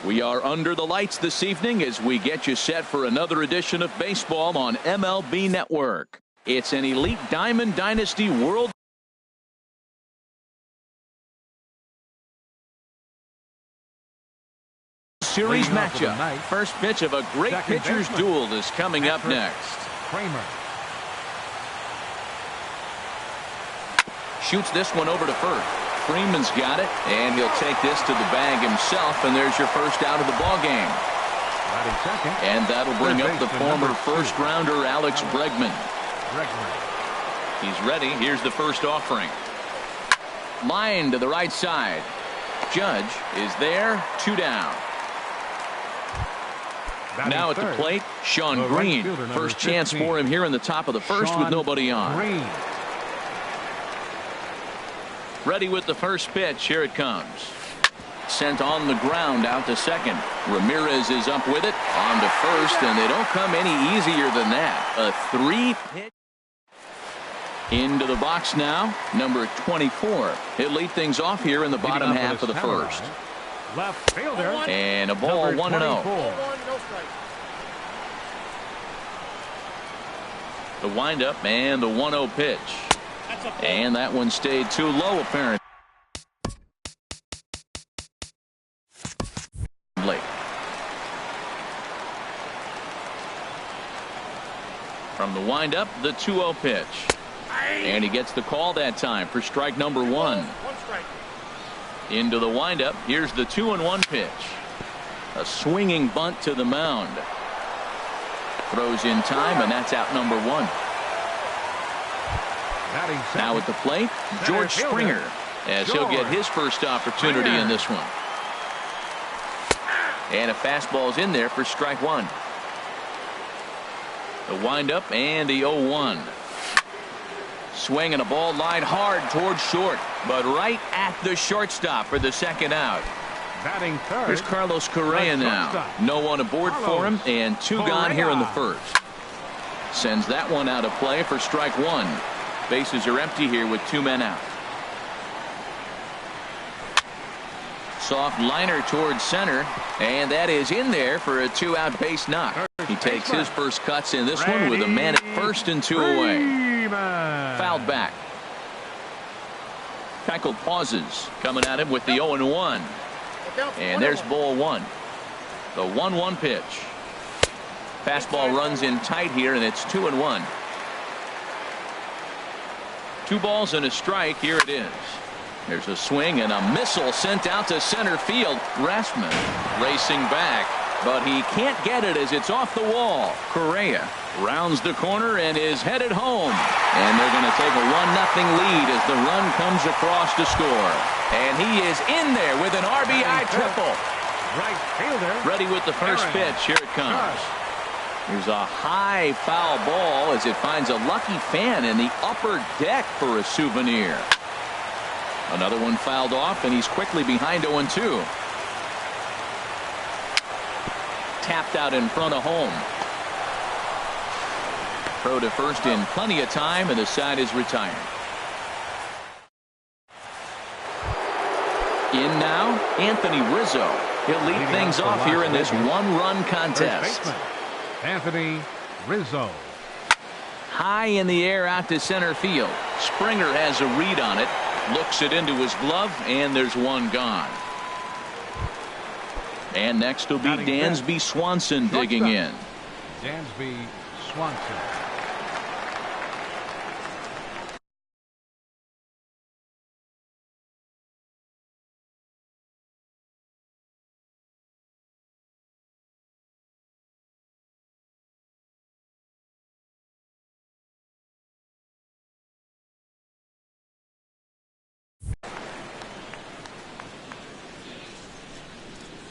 We are under the lights this evening as we get you set for another edition of baseball on MLB Network. It's an Elite Diamond Dynasty World Series matchup. First pitch of a great pitcher's duel is coming up next. Kramer shoots this one over to first. Freeman's got it, and he'll take this to the bag himself, and there's your first out of the ball game. And that'll bring up the former first-rounder Alex Bregman. He's ready. Here's the first offering. Line to the right side. Judge is there. 2 down. Now at the plate, Sean Green. First chance for him here in the top of the first with nobody on. Ready with the first pitch. Here it comes. Sent on the ground out to second. Ramirez is up with it on to first, and they don't come any easier than that. A 3-pitch. Into the box now, number 24. He'll lead things off here in the bottom half of the first. Left fielder. And a ball 1-0. The windup and the 1-0 pitch. And that one stayed too low, apparently. From the windup, the 2-0 pitch. And he gets the call that time for strike number 1. Into the windup, here's the 2-1 pitch. A swinging bunt to the mound. Throws in time, and that's out number 1. Now at the plate, George Springer, as he'll get his first opportunity in this one. And a fastball's in there for strike 1. The windup and the 0-1. Swing and a ball lined hard towards short, but right at the shortstop for the second out. Batting third. Here's Carlos Correa now. No one aboard for him, and 2 gone here in the first. Sends that one out of play for strike 1. Bases are empty here with 2 men out. Soft liner towards center, and that is in there for a 2-out base knock. He takes his first cuts in this one with a man at first and 2 away. Fouled back. Keuchel pauses, coming at him with the 0-1. And there's ball 1. The 1-1 pitch. Fastball runs in tight here, and it's 2-1. 2 balls and a strike. Here it is. There's a swing and a missile sent out to center field. Rasmus racing back, but he can't get it as it's off the wall. Correa rounds the corner and is headed home. And they're going to take a 1-0 lead as the run comes across to score. And he is in there with an RBI triple. Right fielder. Ready with the first pitch. Here it comes. There's a high foul ball as it finds a lucky fan in the upper deck for a souvenir. Another one fouled off, and he's quickly behind 0-2. Tapped out in front of home. Throw to first in plenty of time, and the side is retired. In now, Anthony Rizzo. He'll lead things off here in this 1-run contest. Anthony Rizzo. High in the air out to center field. Springer has a read on it. Looks it into his glove, and there's 1 gone. And next will be Dansby Swanson digging in. Dansby Swanson.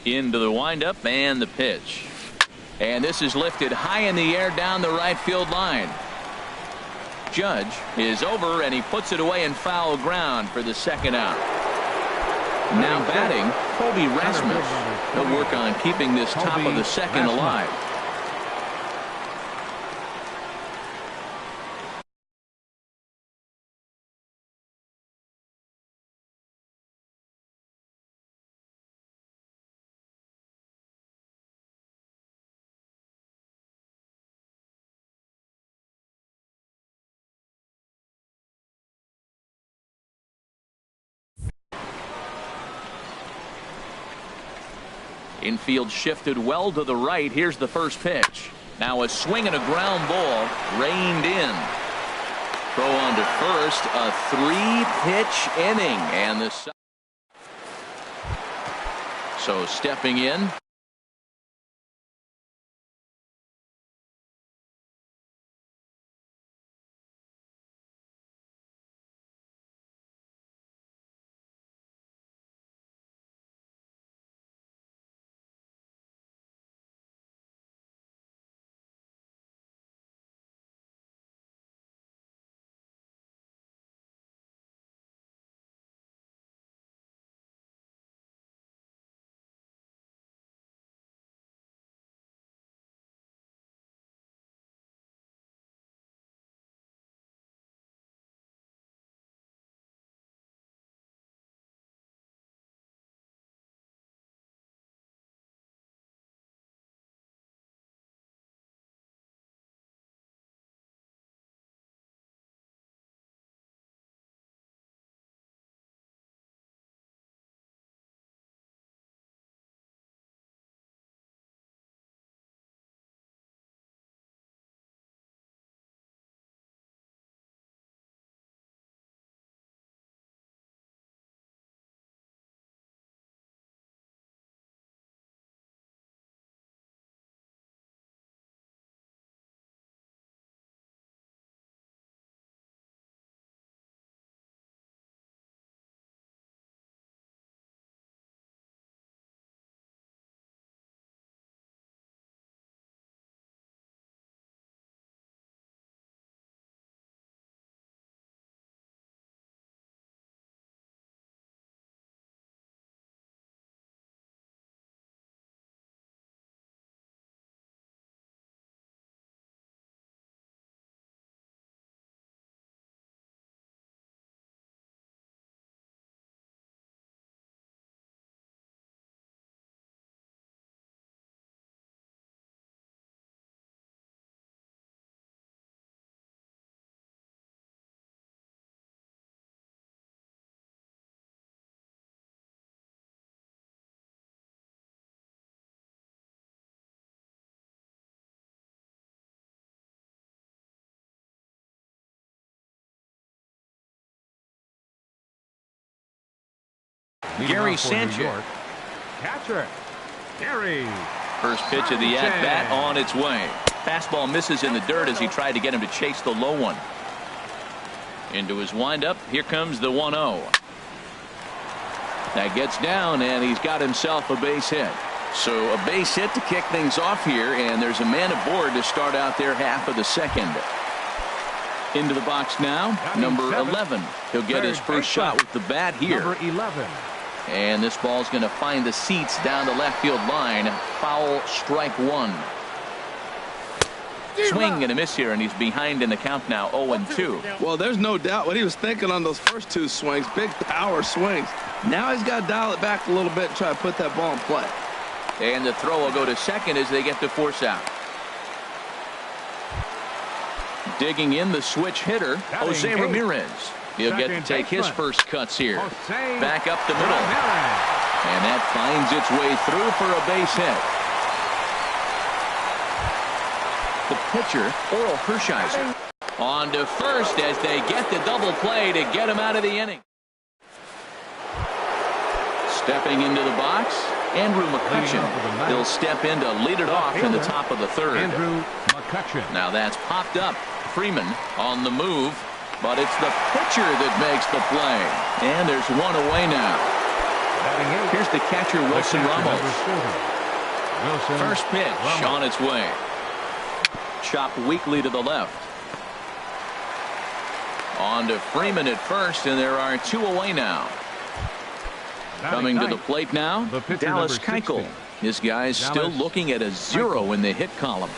Into the windup and the pitch. And this is lifted high in the air down the right field line. Judge is over, and he puts it away in foul ground for the second out. Now batting, Kobe Rasmus. He'll work on keeping this top of the second alive. Infield shifted well to the right. Here's the first pitch. Now a swing and a ground ball reined in. Throw on to first. A 3-pitch inning. And the so stepping in. Gary Sanchez. Catcher, Gary. First pitch of the at-bat on its way. Fastball misses in the dirt as he tried to get him to chase the low one. Into his windup. Here comes the 1-0. That gets down, and he's got himself a base hit. So a base hit to kick things off here, and there's a man aboard to start out their half of the second. Into the box now, number 11. He'll get his first shot with the bat here. Number 11. And this ball's going to find the seats down the left field line. Foul, strike one. Swing and a miss here, and he's behind in the count now, 0-2. Well, there's no doubt what he was thinking on those first two swings. Big power swings. Now he's got to dial it back a little bit and try to put that ball in play. And the throw will go to second as they get to force out. Digging in the switch hitter, Jose Ramirez. He'll get to take his first cuts here. Back up the middle. And that finds its way through for a base hit. The pitcher, Oral Hershiser, on to first as they get the double play to get him out of the inning. Stepping into the box, Andrew McCutchen. He'll step in to lead it off in the top of the third. Andrew McCutchen. Now that's popped up. Freeman on the move, but it's the pitcher that makes the play. And there's one away now. Here's the catcher, Wilson Ramos. First pitch on its way. Chopped weakly to the left. On to Freeman at first, and there are two away now. Coming to the plate now, Dallas Keuchel. This guy's still looking at a 0 in the hit column.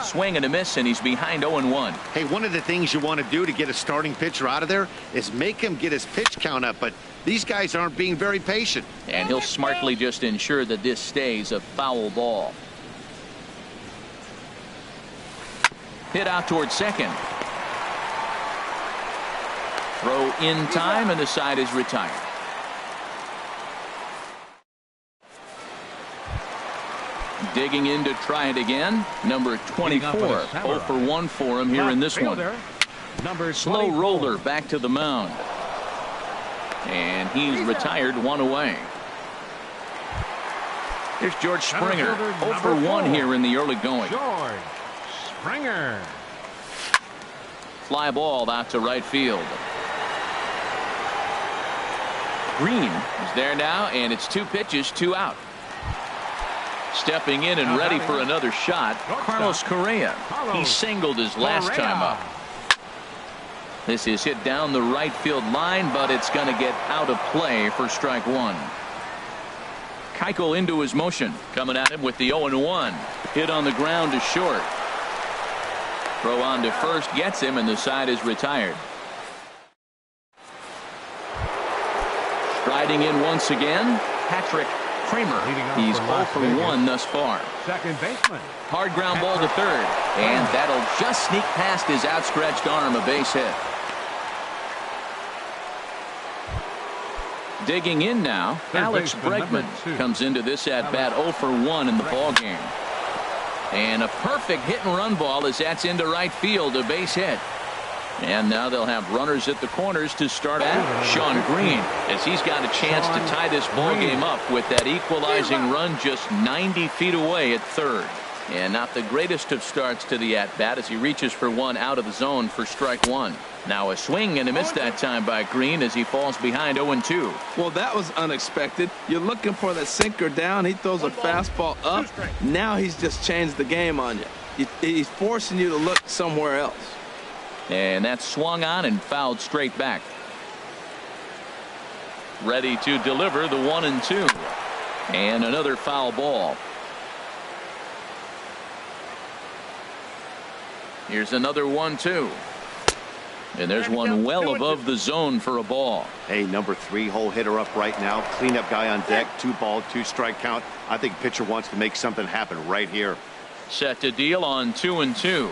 Swing and a miss, and he's behind 0-1. Hey, one of the things you want to do to get a starting pitcher out of there is make him get his pitch count up, but these guys aren't being very patient. And he'll smartly just ensure that this stays a foul ball. Hit out towards second. Throw in time, and the side is retired. Digging in to try it again. Number 24. 0 for 1 for him here in this one. Slow roller back to the mound. And he's retired, 1 away. Here's George Springer. 0 for 1 here in the early going. George Springer. Fly ball out to right field. Green is there now, and it's 2 pitches, 2 out. Stepping in and ready for another shot, Carlos Correa. He singled his last time up. This is hit down the right field line, but it's going to get out of play for strike 1. Keuchel into his motion, coming at him with the 0-1. Hit on the ground to short. Throw on to first gets him, and the side is retired. Striding in once again, Patrick Kramer. He's 0 for 1 thus far. Second baseman. Hard ground ball to third, and that'll just sneak past his outstretched arm, a base hit. Digging in now, Alex Bregman comes into this at bat 0 for 1 in the ball game. And a perfect hit and run ball as that's into right field, a base hit. And now they'll have runners at the corners to start at Sean Green, as he's got a chance to tie this ball game up with that equalizing run just 90 feet away at third. And not the greatest of starts to the at bat as he reaches for one out of the zone for strike 1. Now a swing and a miss that time by Green as he falls behind 0-2. Well, that was unexpected. You're looking for that sinker down. He throws a fastball up. Now he's just changed the game on you. He's forcing you to look somewhere else. And that swung on and fouled straight back. Ready to deliver the 1-2. And another foul ball. Here's another 1-2. And there's one well above the zone for a ball. Hey, number 3 hole hitter up right now. Cleanup guy on deck. 2 ball, 2 strike count. I think pitcher wants to make something happen right here. Set to deal on 2-2.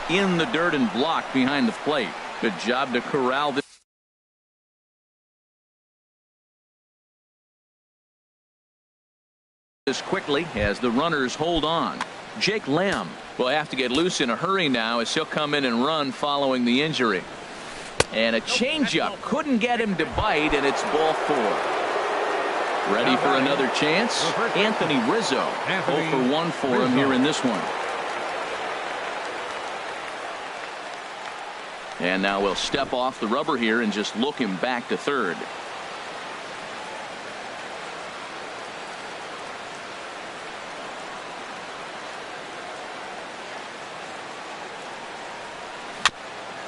In the dirt and blocked behind the plate. Good job to corral this quickly as the runners hold on. Jake Lamb will have to get loose in a hurry now as he'll come in and run following the injury. And a changeup couldn't get him to bite, and it's ball 4. Ready for another chance? Anthony Rizzo. 0 for 1 for him here in this one. And now we'll step off the rubber here and just look him back to third.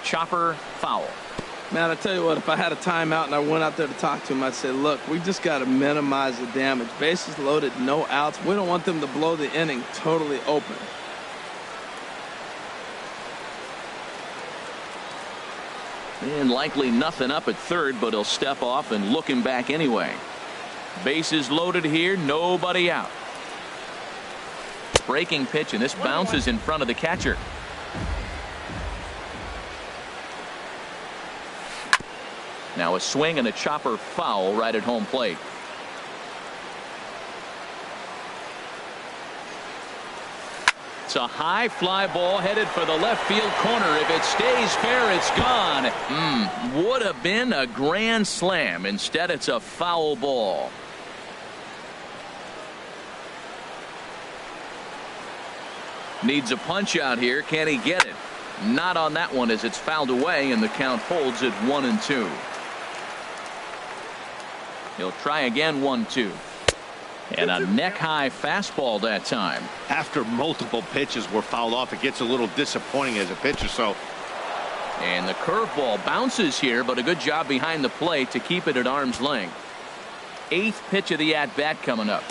Chopper foul. Man, I tell you what, if I had a timeout and I went out there to talk to him, I'd say, look, we just got to minimize the damage. Bases loaded, no outs. We don't want them to blow the inning totally open. And likely nothing up at third, but he'll step off and look him back anyway. Bases loaded here, nobody out. Breaking pitch, and this bounces in front of the catcher. Now a swing and a chopper foul right at home plate. It's a high fly ball headed for the left field corner. If it stays fair, it's gone. Would have been a grand slam. Instead, it's a foul ball. Needs a punch out here. Can he get it? Not on that one as it's fouled away, and the count holds at 1-2. He'll try again, 1-2. And a neck-high fastball that time. After multiple pitches were fouled off, it gets a little disappointing as a pitcher. And the curveball bounces here, but a good job behind the plate to keep it at arm's length. 8th pitch of the at-bat coming up.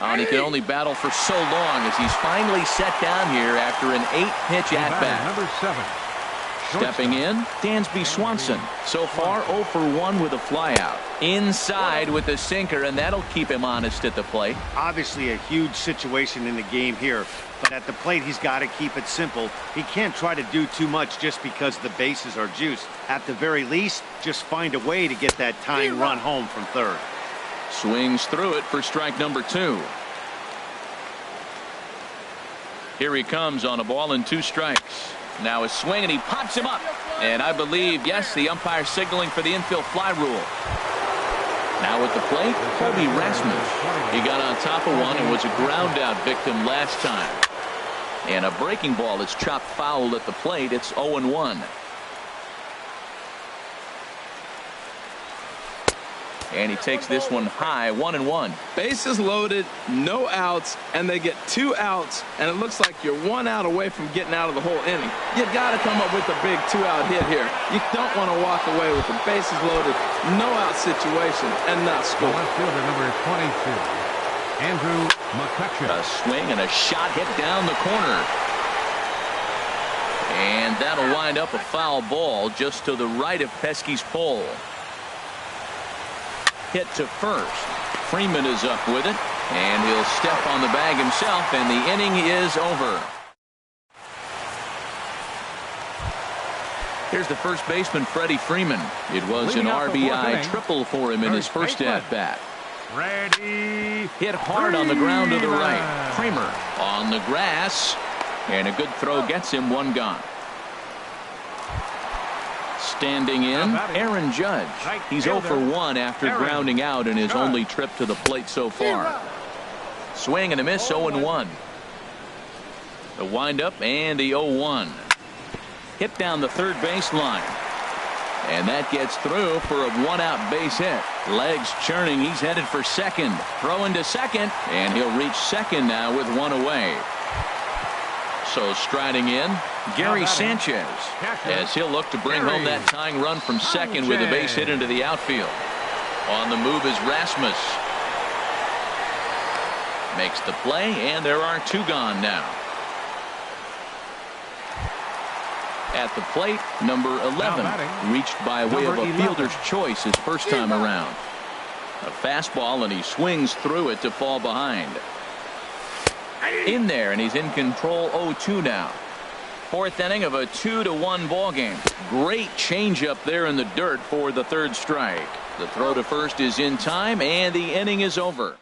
And he can only battle for so long as he's finally set down here after an 8-pitch at-bat. Number 7. Stepping in, Dansby Swanson. So far 0 for 1 with a flyout. Inside with the sinker, and that'll keep him honest at the plate. Obviously a huge situation in the game here, but at the plate he's got to keep it simple. He can't try to do too much just because the bases are juiced. At the very least, just find a way to get that tying run home from third. Swings through it for strike number 2. Here he comes on a ball and 2 strikes. Now a swing, and he pops him up. And I believe, yes, the umpire signaling for the infield fly rule. Now at the plate, Kobe Rasmus. He got on top of one and was a ground out victim last time. And a breaking ball is chopped foul at the plate. It's 0-1. And he takes this one high, 1-1. Bases loaded, no outs, and they get 2 outs, and it looks like you're 1 out away from getting out of the whole inning. You got to come up with a big 2-out hit here. You don't want to walk away with the bases loaded, no out situation, and not score. Left fielder number 22, Andrew McCutcheon. A swing and a shot hit down the corner. And that'll wind up a foul ball just to the right of Pesky's pole. Hit to first. Freeman is up with it, and he'll step on the bag himself, and the inning is over. Here's the first baseman, Freddie Freeman. It was an RBI triple for him in his first at-bat. Ready. Hit hard on the ground to the right. Kramer on the grass, and a good throw gets him 1 gone. Standing in, Aaron Judge. He's 0 for 1 after grounding out in his only trip to the plate so far. Swing and a miss, 0-1. The windup and the 0-1. Hit down the third baseline. And that gets through for a 1-out base hit. Legs churning. He's headed for second. Throwing to second, and he'll reach second now with 1 away. So striding in, Gary Sanchez, as he'll look to bring home that tying run from second with a base hit into the outfield. On the move is Rasmus. Makes the play, and there are 2 gone now. At the plate, number 11, reached by way of a fielder's choice his first time around. A fastball, and he swings through it to fall behind. In there, and he's in control. 0-2 now. 4th inning of a 2-1 ball game. Great changeup there in the dirt for the 3rd strike. The throw to first is in time, and the inning is over.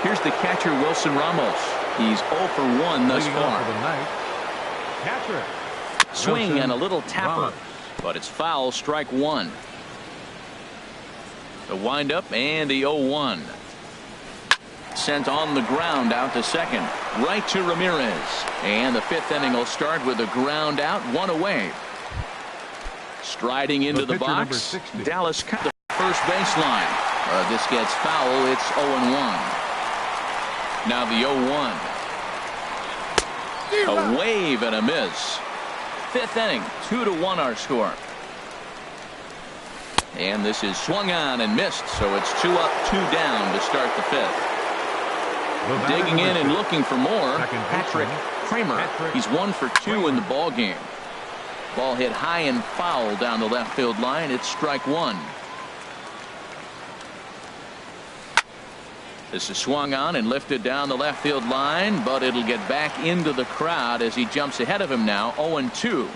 Here's the catcher, Wilson Ramos. He's 0 for 1 thus far. Catcher. Swing and a little tapper, but it's foul, strike 1. The windup and the 0-1. Sent on the ground out to second. Right to Ramirez. And the 5th inning will start with a ground out, 1 away. Striding into the box, Dallas cut the first baseline. This gets foul. It's 0-1. Now the 0-1. A wave and a miss. 5th inning, 2-1 our score. And this is swung on and missed, so it's 2 up, 2 down to start the 5th. Digging in and looking for more, Patrick Kramer. He's 1 for 2 in the ball game. Ball hit high and foul down the left field line. It's strike 1. This is swung on and lifted down the left field line, but it'll get back into the crowd as he jumps ahead of him now. 0-2.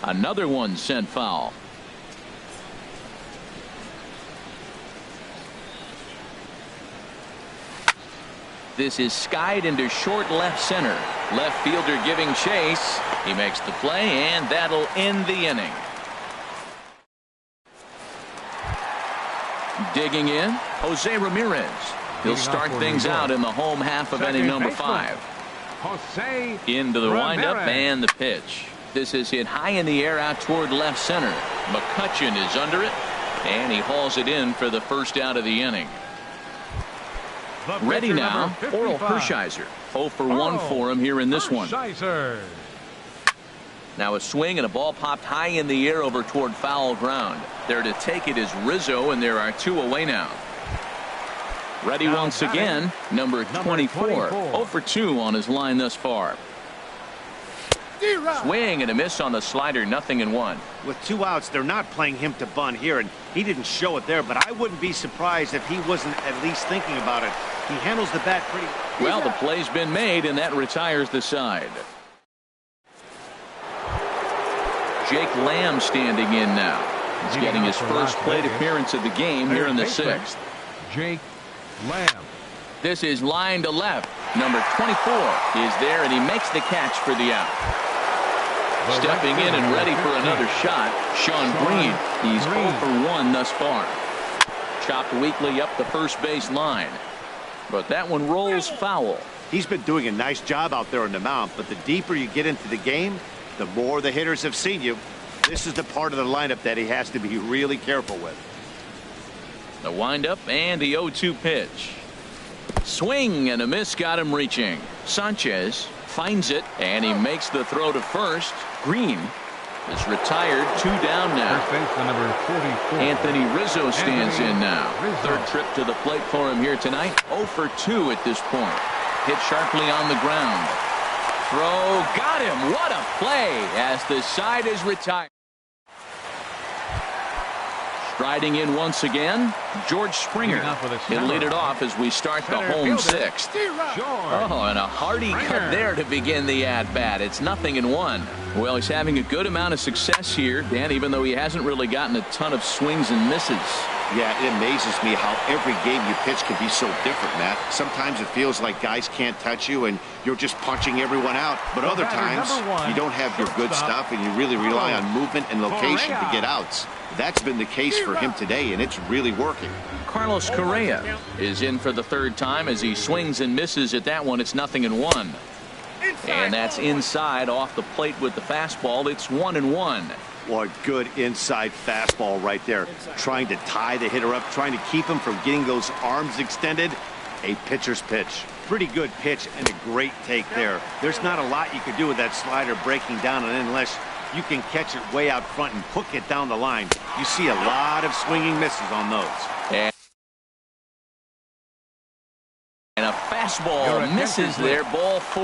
Another one sent foul. This is skied into short left center. Left fielder giving chase. He makes the play, and that'll end the inning. Digging in, Jose Ramirez. He'll start things out in the home half of inning number 5. Jose into the Ramirez. windup and the pitch. This is hit high in the air out toward left center. McCutcheon is under it, and he hauls it in for the first out of the inning. Ready now, Oral Hershiser. 0 for 1 for him here in this one. Now a swing and a ball popped high in the air over toward foul ground. There to take it is Rizzo, and there are 2 away now. Ready once again, number 24. 0 for 2 on his line thus far. Swing and a miss on the slider, 0-1. With 2 outs, they're not playing him to bunt here, and he didn't show it there, but I wouldn't be surprised if he wasn't at least thinking about it. He handles the bat pretty well. The play's been made, and that retires the side. Jake Lamb standing in now. He's getting his first plate appearance of the game here in the sixth. Jake Lamb. This is line to left. Number 24 is there, and he makes the catch for the out. Stepping in and ready for another shot, Sean Green. He's 0 for 1 thus far. Chopped weakly up the first base line, but that one rolls foul. He's been doing a nice job out there on the mound, but the deeper you get into the game, the more the hitters have seen you. This is the part of the lineup that he has to be really careful with. The windup and the 0-2 pitch. Swing and a miss got him reaching. Sanchez finds it, and he makes the throw to first. Green is retired, 2 down now. First baseman number 44. Anthony Rizzo stands in now. Third trip to the plate for him here tonight. 0 for 2 at this point. Hit sharply on the ground. Throw got him. What a play as the side is retired. Striding in once again, George Springer. He'll lead it off as we start the home sixth. Oh, and a hearty cut there to begin the at-bat. It's 0-1. Well, he's having a good amount of success here, Dan, even though he hasn't really gotten a ton of swings and misses. Yeah, it amazes me how every game you pitch can be so different, Matt. Sometimes it feels like guys can't touch you and you're just punching everyone out. But other times, you don't have your good stuff and you really rely on movement and location to get outs. That's been the case for him today, and it's really working. Carlos Correa is in for the third time as he swings and misses at that one. It's 0-1. And that's inside off the plate with the fastball. It's 1-1. What good inside fastball right there. Trying to tie the hitter up, trying to keep him from getting those arms extended. A pitcher's pitch. Pretty good pitch and a great take there. There's not a lot you could do with that slider breaking down and unless you can catch it way out front and hook it down the line. You see a lot of swinging misses on those. And a fastball misses there, ball 4.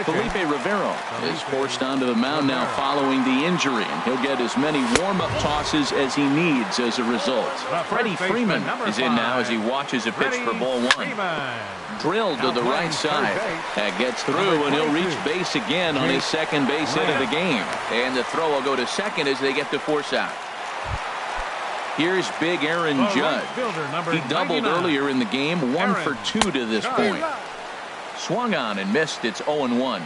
Felipe Rivero is forced onto the mound now following the injury, and he'll get as many warm-up tosses as he needs as a result. Freddie Freeman is in now as he watches a pitch for ball 1. Drilled to the right side. That gets through, and he'll reach base again on his second base hit of the game. And the throw will go to second as they get to force out. Here's big Aaron Judge. He doubled earlier in the game, 1 for 2 to this point. Swung on and missed. It's 0-1.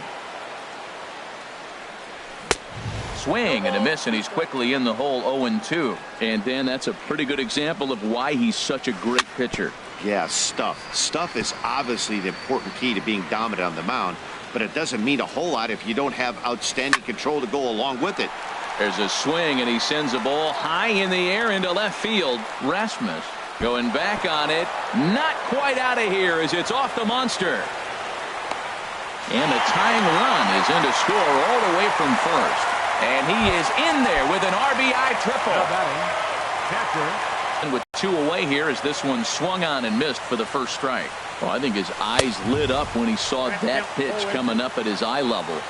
Swing and a miss, and he's quickly in the hole, 0-2. And then that's a pretty good example of why he's such a great pitcher. Yeah, stuff. Stuff is obviously the important key to being dominant on the mound, but it doesn't mean a whole lot if you don't have outstanding control to go along with it. There's a swing, and he sends a ball high in the air into left field. Rasmus going back on it. Not quite out of here as it's off the monster. And a tying run is in to score all the way from first. And he is in there with an RBI triple. And with 2 away here as this one swung on and missed for the first strike. Well, I think his eyes lit up when he saw that pitch coming up at his eye level.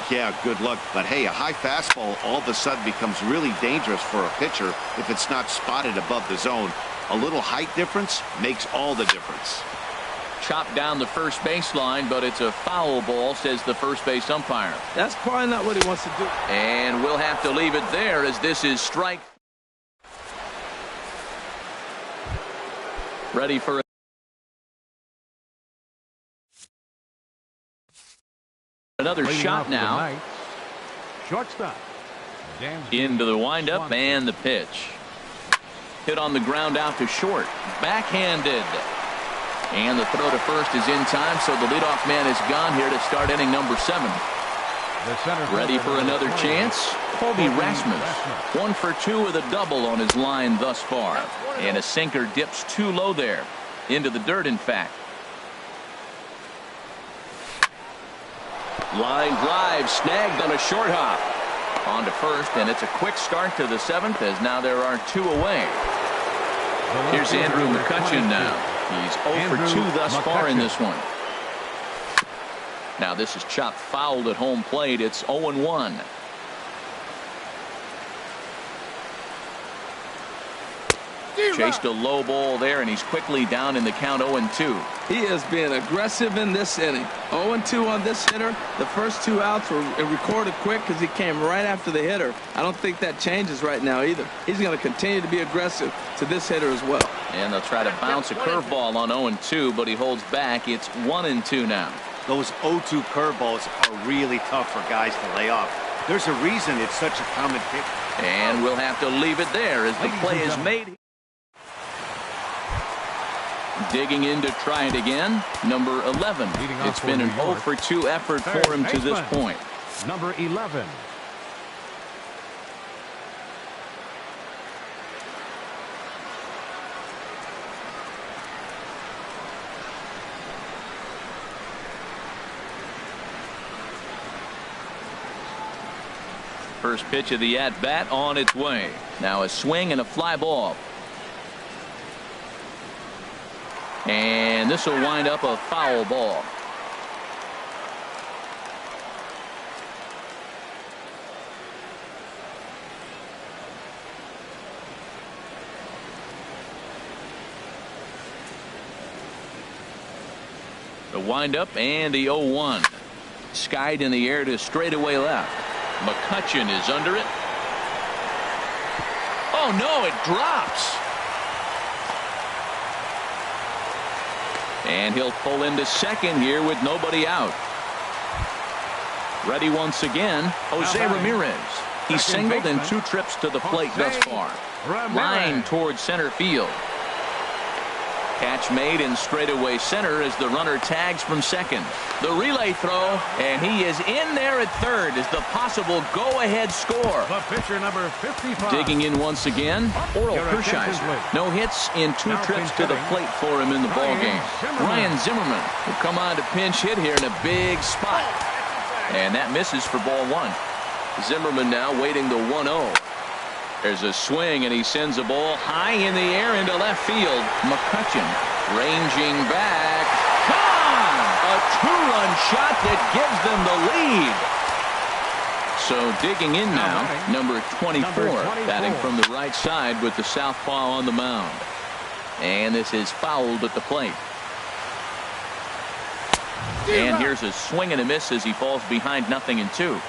Yeah, good luck. But hey, a high fastball all of a sudden becomes really dangerous for a pitcher if it's not spotted above the zone. A little height difference makes all the difference. Chopped down the first baseline, but it's a foul ball, says the first base umpire. That's probably not what he wants to do. And we'll have to leave it there as this is strike. Ready for another shot now. Shortstop. Into the windup and the pitch. Hit on the ground out to short. Backhanded. And the throw to first is in time, so the leadoff man is gone here to start inning number 7. Ready for another chance? Colby Rasmus. 1 for 2 with a double on his line thus far. And a sinker dips too low there. Into the dirt, in fact. Line drive snagged on a short hop. On to first, and it's a quick start to the 7th as now there are 2 away. Here's Andrew McCutchen now. He's 0 for 2 thus far in this one. Now this is chopped fouled at home plate. It's 0-1. Chased a low ball there, and he's quickly down in the count 0-2. He is being aggressive in this inning. 0-2 on this hitter. The first 2 outs were recorded quick because he came right after the hitter. I don't think that changes right now either. He's going to continue to be aggressive to this hitter as well. And they'll try to bounce a curveball on 0-2, but he holds back. It's 1-2 now. Those 0-2 curveballs are really tough for guys to lay off. There's a reason it's such a common pitch. And we'll have to leave it there as the play is made. Digging in to try it again, number 11. It's been an 0-for-2 effort for him to this point. Number 11. First pitch of the at-bat on its way. Now a swing and a fly ball. And this will wind up a foul ball. The windup and the 0-1. Skied in the air to straightaway left. McCutchen is under it. Oh no, it drops. And he'll pull into second here with nobody out. Ready once again, Jose Ramirez. He's singled in 2 trips to the plate thus far. Line towards center field. Catch made in straightaway center as the runner tags from second. The relay throw, and he is in there at third as the possible go-ahead score. The pitcher number 55. Digging in once again, Oral Hershiser. No hits in 2 trips to the plate for him in the ballgame. Ryan Zimmerman will come on to pinch hit here in a big spot. And that misses for ball 1. Zimmerman now waiting the 1-0. There's a swing, and he sends a ball high in the air into left field. McCutchen ranging back. Gone! A 2-run shot that gives them the lead. So digging in now, number 24, batting from the right side with the southpaw on the mound. And this is fouled at the plate. And here's a swing and a miss as he falls behind 0-2.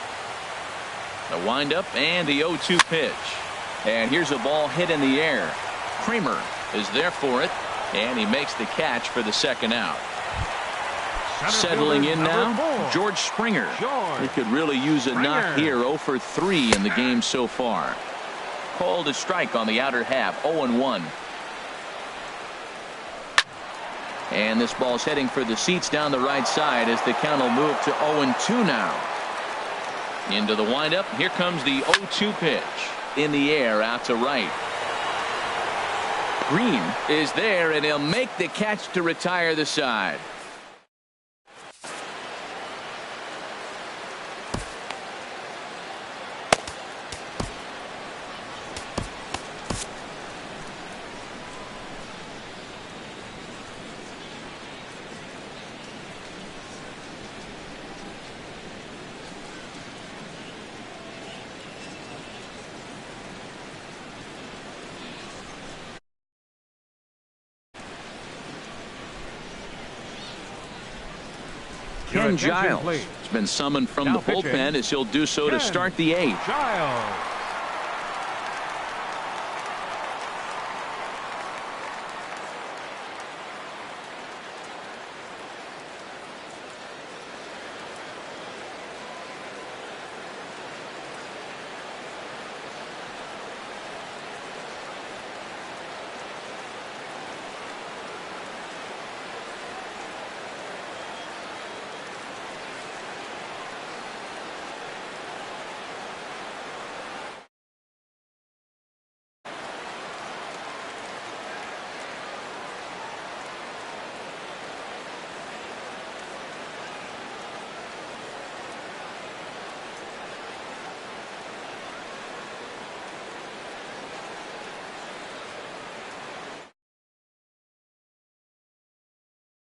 The windup and the 0-2 pitch. And here's a ball hit in the air. Kramer is there for it, and he makes the catch for the second out. Settling in now, George Springer. He could really use a knock here. 0-for-3 in the game so far. Called a strike on the outer half. 0-1. And this ball's heading for the seats down the right side as the count will move to 0-2 now. Into the windup. Here comes the 0-2 pitch. In the air out to right. Green is there, and he'll make the catch to retire the side. Ken Giles has been summoned from the bullpen as he'll do so to start the 8th.